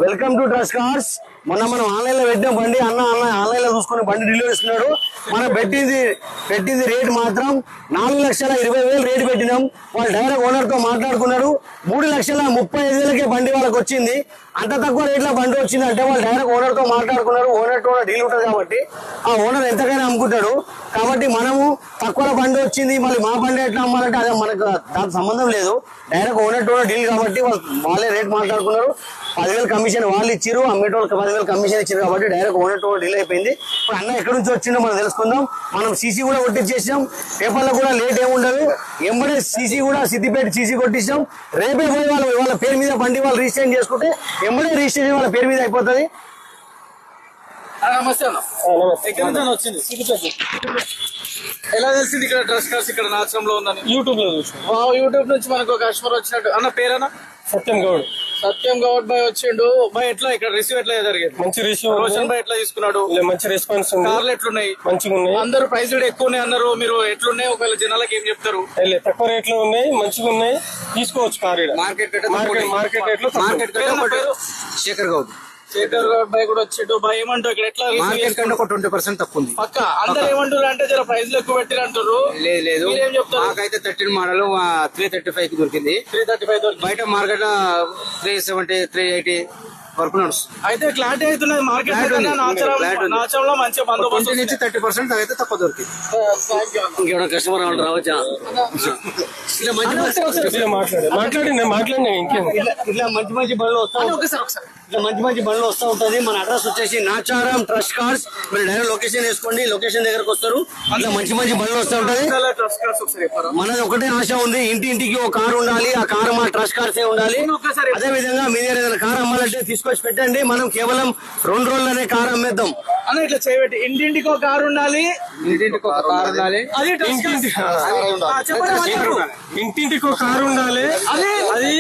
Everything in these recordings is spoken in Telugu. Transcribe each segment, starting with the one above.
Welcome to trust cars. మొన్న మనం ఆన్లైన్ లో పెట్టిన బండి అన్న ఆన్లైన్ లో చూసుకుని బండి డెలివరీ ఇస్తున్నాడు. మనం పెట్టింది రేట్ మాత్రం 4,20,000 రేటు పెట్టినాం. వాళ్ళు డైరెక్ట్ ఓనర్ తో మాట్లాడుకున్నారు. 3,35,000కే బండి వాళ్ళకి వచ్చింది. అంత తక్కువ రేట్ లో బండి వచ్చింది అంటే వాళ్ళు డైరెక్ట్ ఓనర్ తో మాట్లాడుకున్నారు. ఓనర్ తో డీల్ ఉంటుంది కాబట్టి ఆ ఓనర్ ఎంతకైనా అమ్ముకుంటాడు. కాబట్టి మనము తక్కువ బండి వచ్చింది మళ్ళీ మా బండి ఎట్లా అమ్మాలంటే అదే మనకు దానికి సంబంధం లేదు. డైరెక్ట్ ఓనర్ తో డీల్ కాబట్టి వాళ్ళే రేట్ మాట్లాడుకున్నారు. 10,000 కమిషన్ వాళ్ళు ఇచ్చారు, అమ్మేటోళ్ళకి 10,000 కమిషన్ ఇచ్చారు కాబట్టి డైరెక్ట్ ఓనర్ తో డీల్ అయిపోయింది. ఇప్పుడు అన్న ఎక్కడి నుంచి వచ్చిందో మనం తెలుసుకుందాం. మనం సీసీ కూడా కొట్టించేసాం, పేపర్లో కూడా లేట్ ఏముండదు. ఎంబడే సీసీ కూడా సిద్దిపేట సీసీ కొట్టించాం. రేపే పోయి వాళ్ళ పేరు మీద బండి వాళ్ళు రిజిస్ట్రేషన్ చేసుకుంటే ఎంబడే రిజిస్ట్రేషన్ వాళ్ళ పేరు మీద అయిపోతుంది. నమస్తే అన్న. ఎక్కడి నుంచి వచ్చింది? ఎలా తెలిసింది ఇక్కడ ట్రస్ట్ కార్స్ ఇక్కడ నాచరంలో ఉందని? యూట్యూబ్ లో చూసాను. యూట్యూబ్ నుంచి మనకు ఒక కస్టమర్ వచ్చినట్టు. అన్న పేరేనా? సత్యం గౌడ్. సత్యం గౌడ్ బాయ్ వచ్చిండు. బాయ్ ఎట్లా ఇక్కడ రిసీవ్ ఎట్లా జరిగింది? మంచి రిసీవ్. రోషన్ బాయ్ ఎట్లా తీసుకున్నాడు? మంచి రెస్పాన్స్ ఉంది. కార్లు ఎట్లున్నాయి? మంచిగా ఉన్నాయి. అందరూ ప్రైస్ కూడా ఎక్కువ ఉన్నాయి అన్నారు. మీరు ఎట్లున్నాయి ఒకవేళ జనాలకు ఏం చెప్తారు? తక్కువ రేట్ లో ఉన్నాయి, మంచిగా ఉన్నాయి, తీసుకోవచ్చు కార్. మార్కెట్ రేట్ లో శేఖర్ గౌడ్. శేఖర్ గౌడ్ బాయ్ కూడా వచ్చాడు. బాయ్ ఏమంటారు ఇక్కడ ఎట్లా? మార్కెట్ కంటే ఒక 20% తక్కువ ఉంది. పక్క అందరు ఏమంటారు అంటే జర ప్రైస్ ఎక్కువ పెట్టారు అంటారు. లేదు మీరేం చెప్తారు? మాకైతే 13 మోడల్ 335 కి దొరికింది. 335 దొరికింది. బయట మార్కెట్ 370 380 వరకు నడుస్తుంది. అయితే క్లారిటీ అవుతున్నది మార్కెట్ నాచరంలో మంచిగా బందోబస్తు 20 నుంచి 30% అయితే తక్కువ దొరికింది. ఇంకేమైనా కస్టమర్ వాళ్ళు రావచ్చా? మాట్లాడినా ఇంకేం ఇట్లా మంచి మంచి బండ్లు వస్తా ఇట్లా మంచి బండ్లు వస్తూ ఉంటది. మన అడ్రస్ వచ్చేసి నాచారం ట్రస్ట్ కార్స్. మీరు డైరెక్ట్ లొకేషన్ వేసుకోండి, లొకేషన్ దగ్గరకు వస్తారు. అట్లా మంచి బండ్లు వస్తూ ఉంటది. మనది ఒకటే ఆశ ఉంది, ఇంటింటికి ఒక కారు ఉండాలి. ఆ కారు మా ట్రస్ట్ కార్సే ఉండాలి. అదే విధంగా మీ దగ్గర ఏదైనా కారు అమ్మాలంటే తీసుకొచ్చి పెట్టండి. మనం కేవలం 2 రోజులనే కారు అమ్మేద్దాం అని ఇట్లా చేయబెట్టి ఇంటింటికి ఒక కారు ఉండాలి. ఇంటింటికి ఒక కారు ఉండాలి. అది ఇంటింటికి ఒక కారు ఉండాలి. అది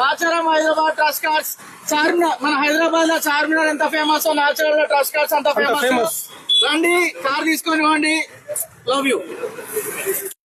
నాచారం హైదరాబాద్ ట్రస్ట్ కార్స్. చార్మినార్, మన హైదరాబాద్ లో చార్మినార్ ఎంత ఫేమస్, నాచారం లో ట్రస్ట్ కార్స్ అంత ఫేమస్. రండి, కార్ తీసుకొని పోండి. Love you.